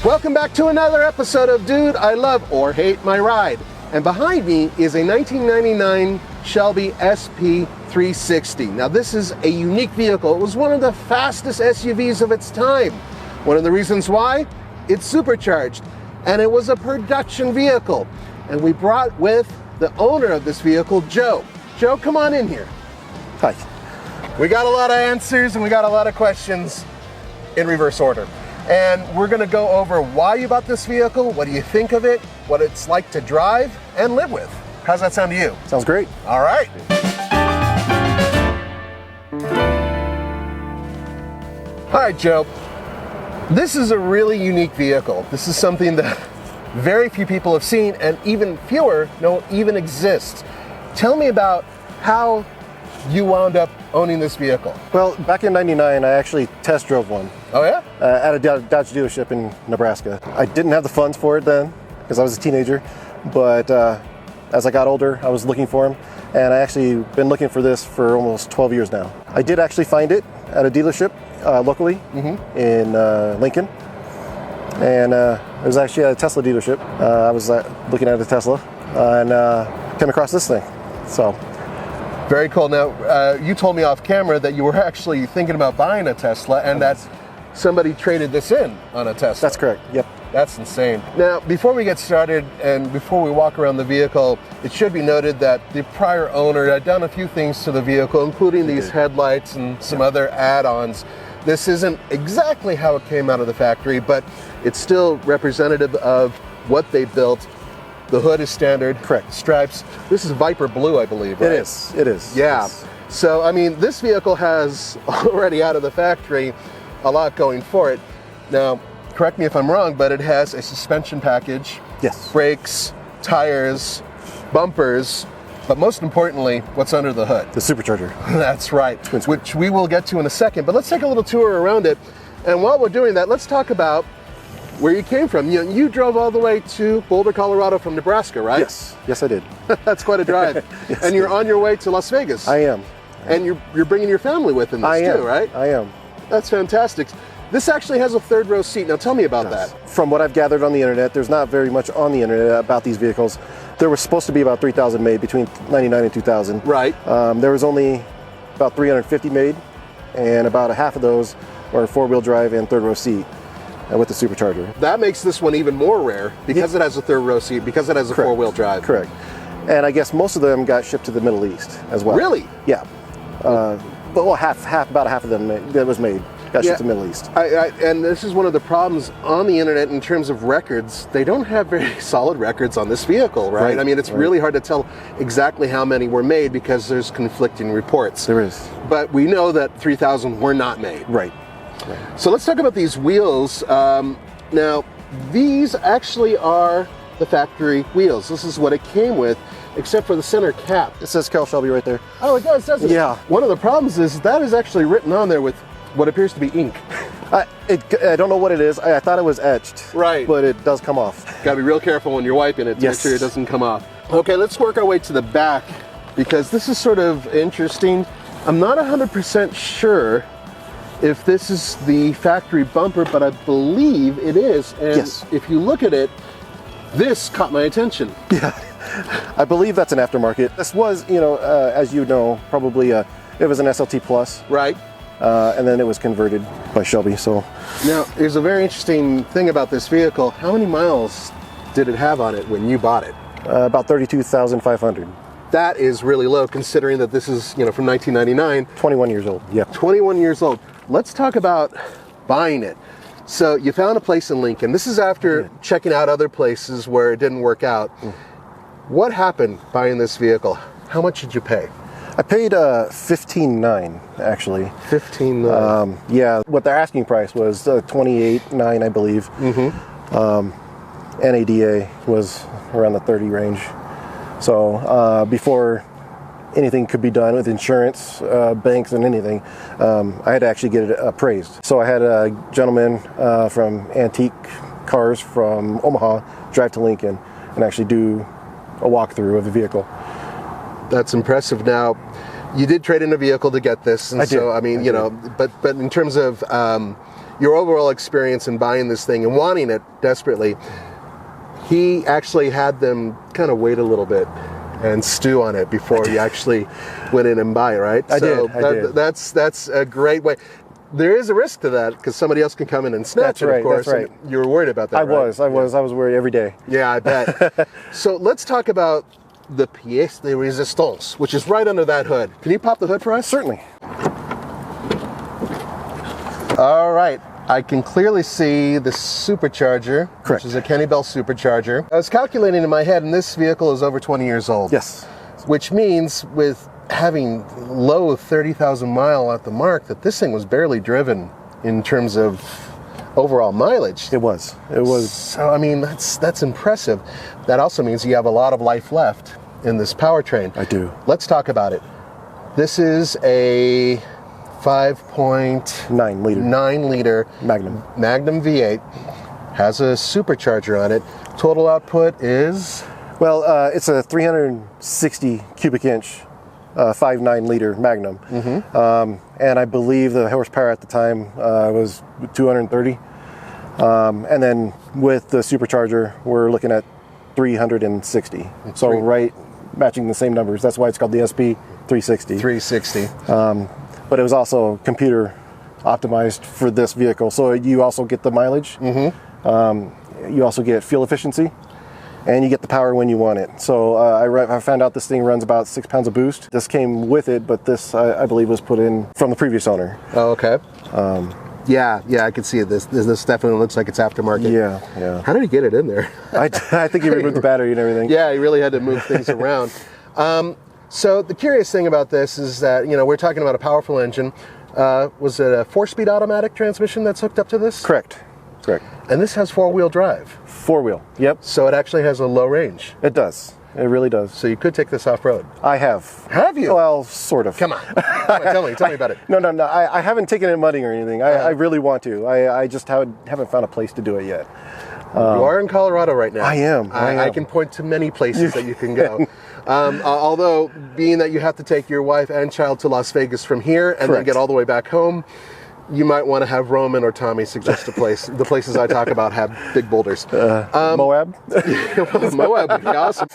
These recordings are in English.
Welcome back to another episode of Dude, I Love or Hate My Ride. And behind me is a 1999 Shelby SP360. Now this is a unique vehicle. It was one of the fastest SUVs of its time. One of the reasons why? It's supercharged. And it was a production vehicle. And we brought with the owner of this vehicle, Joe. Joe, come on in here. Hi. We got a lot of answers and we got a lot of questions in reverse order. And we're gonna go over why you bought this vehicle, what do you think of it, what it's like to drive and live with. How's that sound to you? Sounds great. All right. All right, Joe. This is a really unique vehicle. This is something that very few people have seen and even fewer know even exists. Tell me about how you wound up owning this vehicle. Well, back in '99, I actually test drove one. Oh yeah? At a Dodge dealership in Nebraska. I didn't have the funds for it then because I was a teenager, but as I got older, I was looking for them, and I actually been looking for this for almost 12 years now. I did actually find it at a dealership locally in Lincoln, and it was actually at a Tesla dealership. I was looking at a Tesla and came across this thing. So. Very cool. Now, you told me off camera that you were actually thinking about buying a Tesla and that somebody traded this in on a Tesla. That's correct, yep. That's insane. Now, before we get started and before we walk around the vehicle, it should be noted that the prior owner had done a few things to the vehicle, including these headlights and some other add-ons. This isn't exactly how it came out of the factory, but it's still representative of what they built. The hood is standard. Correct. Stripes. This is Viper Blue, I believe, right? It is. It is. Yeah. Yes. So, I mean, this vehicle has already out of the factory a lot going for it. Now, correct me if I'm wrong, but it has a suspension package. Yes. Brakes, tires, bumpers, but most importantly, what's under the hood? The supercharger. That's right, which we will get to in a second. But let's take a little tour around it. And while we're doing that, let's talk about where you came from. You drove all the way to Boulder, Colorado from Nebraska, right? Yes, yes I did. That's quite a drive. Yes, and you're on your way to Las Vegas. I am. And you're bringing your family with in this too, right? I am. That's fantastic. This actually has a third row seat. Now tell me about that. From what I've gathered on the internet, there's not very much on the internet about these vehicles. There was supposed to be about 3,000 made between 99 and 2000. Right. There was only about 350 made, and about a half of those were four-wheel drive and third row seat. With the supercharger. That makes this one even more rare because it has a third row seat, because it has a four-wheel drive. Correct. And I guess most of them got shipped to the Middle East as well. Really? Yeah. But well, about half of them that was made got shipped to the Middle East. And this is one of the problems on the internet in terms of records. They don't have very solid records on this vehicle, right? I mean, it's really hard to tell exactly how many were made because there's conflicting reports. There is. But we know that 3,000 were not made. Right. So let's talk about these wheels. Now, these actually are the factory wheels. This is what it came with, except for the center cap. It says Carroll Shelby right there. Oh, it does, doesn't it? Yeah. One of the problems is that is actually written on there with what appears to be ink. I don't know what it is. I thought it was etched. Right. But it does come off. Got to be real careful when you're wiping it to make sure it doesn't come off. Okay, let's work our way to the back because this is sort of interesting. I'm not 100% sure if this is the factory bumper, but I believe it is. And if you look at it, this caught my attention. Yeah, I believe that's an aftermarket. This was, as you know, probably it was an SLT Plus. Right. And then it was converted by Shelby, so. Now, there's a very interesting thing about this vehicle. How many miles did it have on it when you bought it? About 32,500. That is really low considering that this is, from 1999. 21 years old, yeah. 21 years old. Let's talk about buying it. So you found a place in Lincoln. This is after checking out other places where it didn't work out. What happened buying this vehicle? How much did you pay? I paid $15,900 actually. $15,900. Yeah, what their asking price was $28,900, I believe. NADA was around the 30 range. So before anything could be done with insurance, banks, and anything, I had to actually get it appraised. So I had a gentleman from Antique Cars from Omaha drive to Lincoln and actually do a walkthrough of the vehicle. That's impressive. Now, you did trade in a vehicle to get this, and I did. I mean, but in terms of your overall experience in buying this thing and wanting it desperately. He actually had them kind of wait a little bit and stew on it before you actually went in and buy, right? I did. That's a great way. There is a risk to that because somebody else can come in and snatch it, of course. That's right. You were worried about that, I was worried every day. Yeah, I bet. So let's talk about the pièce de résistance, which is right under that hood. Can you pop the hood for us? Certainly. All right. I can clearly see the supercharger, Correct. which is a Kenny Bell supercharger. I was calculating in my head, and this vehicle is over 20 years old. Yes. Which means with having low 30,000 mile at the mark, that this thing was barely driven in terms of overall mileage. It was. So, I mean, that's impressive. That also means you have a lot of life left in this powertrain. I do. Let's talk about it. This is a 5.9 liter Magnum V8, has a supercharger on it. Total output is? Well, it's a 360 cubic inch 5.9 liter Magnum. Mm-hmm. And I believe the horsepower at the time was 230. And then with the supercharger, we're looking at 360. So right, matching the same numbers. That's why it's called the SP360. 360. But it was also computer optimized for this vehicle. So you also get the mileage, you also get fuel efficiency, and you get the power when you want it. So I found out this thing runs about 6 pounds of boost. This came with it, but this, I believe, was put in from the previous owner. Oh, okay. Yeah, I can see it. This definitely looks like it's aftermarket. Yeah. How did he get it in there? I think he removed the battery and everything. Yeah, he really had to move things around. So the curious thing about this is that, we're talking about a powerful engine. Was it a 4-speed automatic transmission that's hooked up to this? Correct. And this has 4-wheel drive. 4-wheel, yep. So it actually has a low range. It does. It really does. So you could take this off-road. I have. Have you? Well, sort of. Come on. Tell me about it. No. I haven't taken it mudding or anything. I really want to. I just haven't found a place to do it yet. You are in Colorado right now. I am. I can point to many places that you can go. Although, being that you have to take your wife and child to Las Vegas from here and then get all the way back home, you might want to have Roman or Tommy suggest a place. The places I talk about have big boulders. Moab? Moab would be awesome.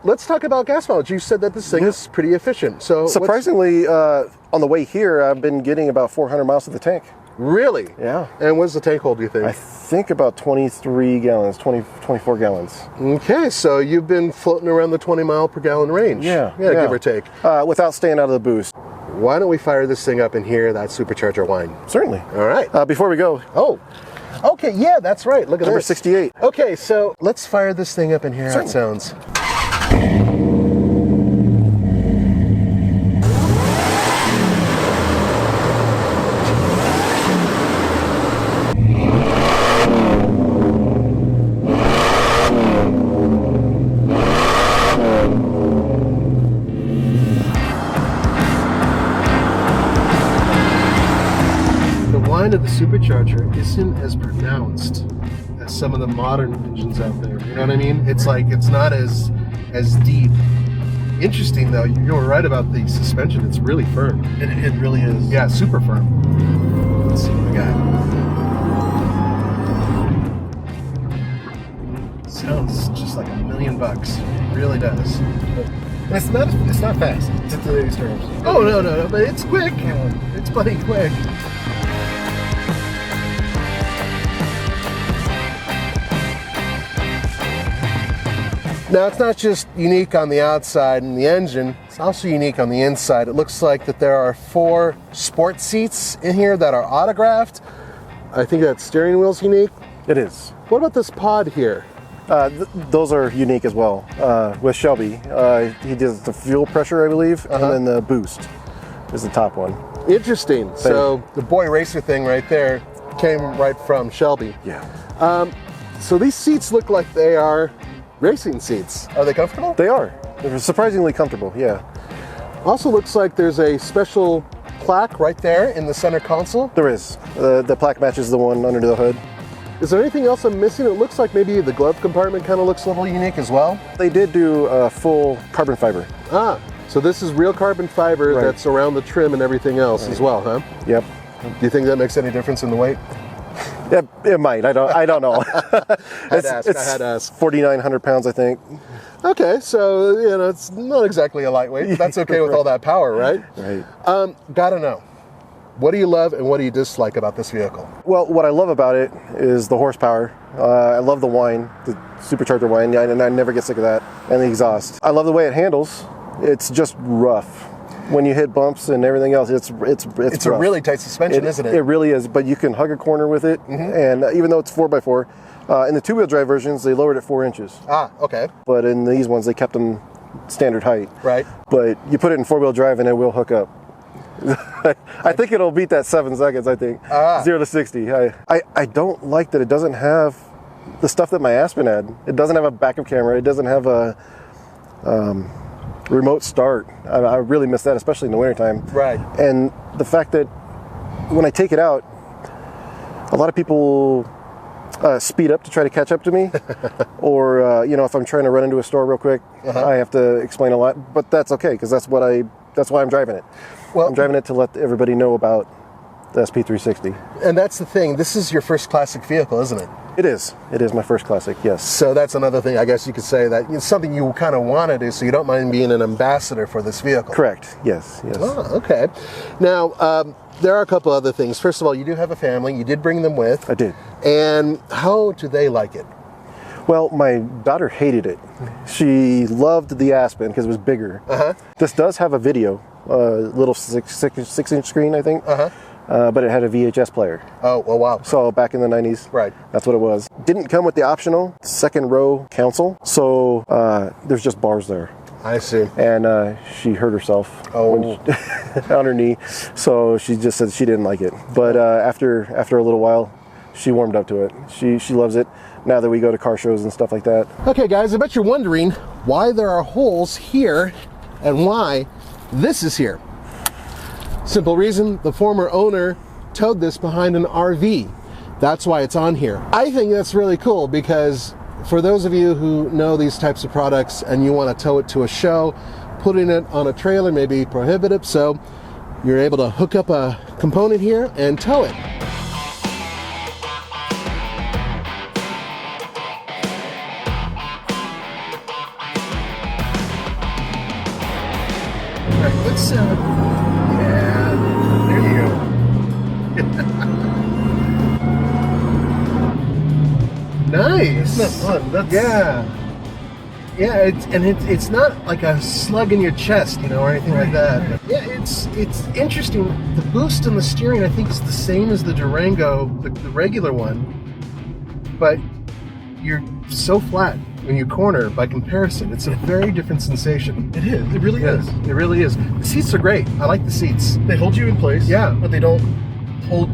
Let's talk about gas mileage. You said that this thing is pretty efficient. So surprisingly, on the way here, I've been getting about 400 miles to the tank. Really? Yeah. And what does the tank hold, do you think? I think about 23 gallons, 24 gallons. Okay, so you've been floating around the 20 mile per gallon range. Yeah. Give or take. Without staying out of the boost. Why don't we fire this thing up and hear that supercharger whine? Certainly. All right. Before we go. Oh, okay. Yeah, that's right. Look at Number this. 68. Okay, so let's fire this thing up and hear how it sounds. Of the supercharger isn't as pronounced as some of the modern engines out there. You know what I mean? It's like it's not as deep. Interesting though. You were right about the suspension. It's really firm. It really is. Yeah, super firm. Let's see what we got. Sounds just like $1 million. It really does. And it's not fast. It's at today's terms. Oh no, but it's quick. It's bloody quick. Now, it's not just unique on the outside and the engine, it's also unique on the inside. It looks like that there are 4 sport seats in here that are autographed. I think that steering wheel's unique. It is. What about this pod here? Those are unique as well. With Shelby, he did the fuel pressure, I believe, and then the boost is the top one. Interesting. So the boy racer thing right there came right from Shelby. Yeah. So these seats look like they are racing seats. Are they comfortable? They are. They're surprisingly comfortable, yeah. Also looks like there's a special plaque right there in the center console. There is. The plaque matches the one under the hood. Is there anything else I'm missing? It looks like maybe the glove compartment kind of looks a little unique as well. They did do full carbon fiber. So this is real carbon fiber that's around the trim and everything else as well, huh? Yep. Do you think that makes any difference in the weight? It might. I don't know. I had to ask. 4,900 pounds, I think. Okay, so it's not exactly a lightweight, but that's okay with all that power, right? Right. Gotta know, what do you love and what do you dislike about this vehicle? Well, what I love about it is the horsepower. I love the whine, the supercharger whine, and I never get sick of that. And the exhaust. I love the way it handles. It's just rough. When you hit bumps and everything else, it's rough. A really tight suspension, isn't it? It really is, but you can hug a corner with it, and even though it's 4x4, in the two-wheel drive versions, they lowered it 4 inches. Ah, okay. But in these ones, they kept them standard height. Right. But you put it in 4-wheel drive and it will hook up. I think it'll beat that 7 seconds, I think. 0 to 60. I don't like that it doesn't have the stuff that my Aspen had. It doesn't have a backup camera. It doesn't have a remote start. I really miss that, especially in the wintertime. Right. And the fact that when I take it out, a lot of people speed up to try to catch up to me. Or, if I'm trying to run into a store real quick, I have to explain a lot. But that's okay, because that's why I'm driving it. Well, I'm driving it to let everybody know about the SP360. And that's the thing. This is your first classic vehicle, isn't it? It is. It is my first classic, yes. So that's another thing, I guess you could say, that it's something you kind of want to do, so you don't mind being an ambassador for this vehicle. Correct. Yes. Oh, okay. Now, there are a couple other things. First of all, you do have a family. You did bring them with. I did. And how do they like it? Well, my daughter hated it. She loved the Aspen because it was bigger. This does have a video, little 6-inch screen, I think. But it had a VHS player. Oh, well, wow. So back in the 90s, right? That's what it was. Didn't come with the optional second row console, so there's just bars there. I see. And she hurt herself on her knee, so she just said she didn't like it. But after a little while, she warmed up to it. She loves it now that we go to car shows and stuff like that. Okay, guys, I bet you're wondering why there are holes here and why this is here. Simple reason, the former owner towed this behind an RV. That's why it's on here. I think that's really cool because for those of you who know these types of products and you want to tow it to a show, putting it on a trailer may be prohibitive, so you're able to hook up a component here and tow it. All right, let's there you go. Nice. Isn't that fun? It's not like a slug in your chest, or anything like that. Yeah, it's interesting. The boost in the steering, I think, is the same as the Durango, the regular one, but you're so flat when you corner by comparison. It's a very different sensation. It is. It really is. It really is. The seats are great. I like the seats. They hold you in place. Yeah, but they don't hold.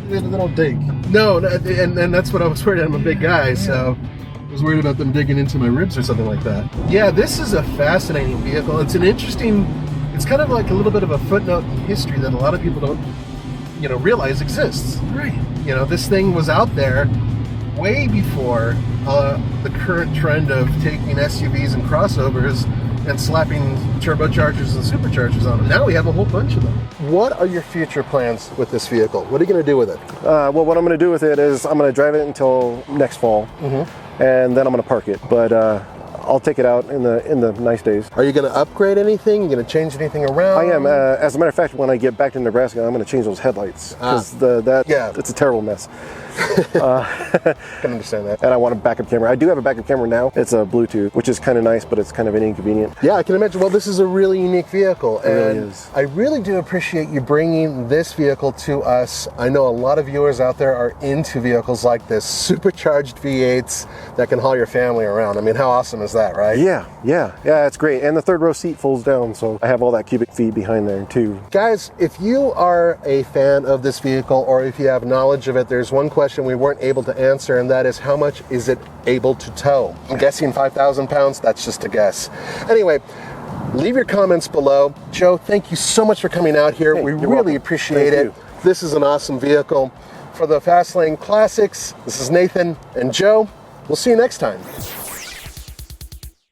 They don't dig. No, and that's what I was worried. I'm a big guy, so I was worried about them digging into my ribs or something like that. Yeah, this is a fascinating vehicle. It's an interesting. It's kind of like a little bit of a footnote in history that a lot of people don't, realize exists. Right. This thing was out there way before the current trend of taking SUVs and crossovers and slapping turbochargers and superchargers on them. Now we have a whole bunch of them. What are your future plans with this vehicle? What are you going to do with it? Well, what I'm going to do with it is I'm going to drive it until next fall, and then I'm going to park it. But I'll take it out in the nice days. Are you going to upgrade anything? You going to change anything around? I am. As a matter of fact, when I get back to Nebraska, I'm going to change those headlights because it's a terrible mess. I can understand that. And I want a backup camera. I do have a backup camera now. It's a Bluetooth, which is kind of nice, but it's kind of inconvenient. Yeah, I can imagine. Well, this is a really unique vehicle. It really is. I really do appreciate you bringing this vehicle to us. I know a lot of viewers out there are into vehicles like this, supercharged V8s that can haul your family around. I mean, how awesome is that, right? Yeah, it's great. And the third row seat folds down, so I have all that cubic feet behind there too. Guys, if you are a fan of this vehicle or if you have knowledge of it, there's one question we weren't able to answer, and that is, how much is it able to tow? I'm guessing 5,000 pounds. That's just a guess. Anyway, leave your comments below. Joe, thank you so much for coming out here. Hey, we really welcome. appreciate it. This is an awesome vehicle. For the Fastlane Classics, this is Nathan and Joe. We'll see you next time.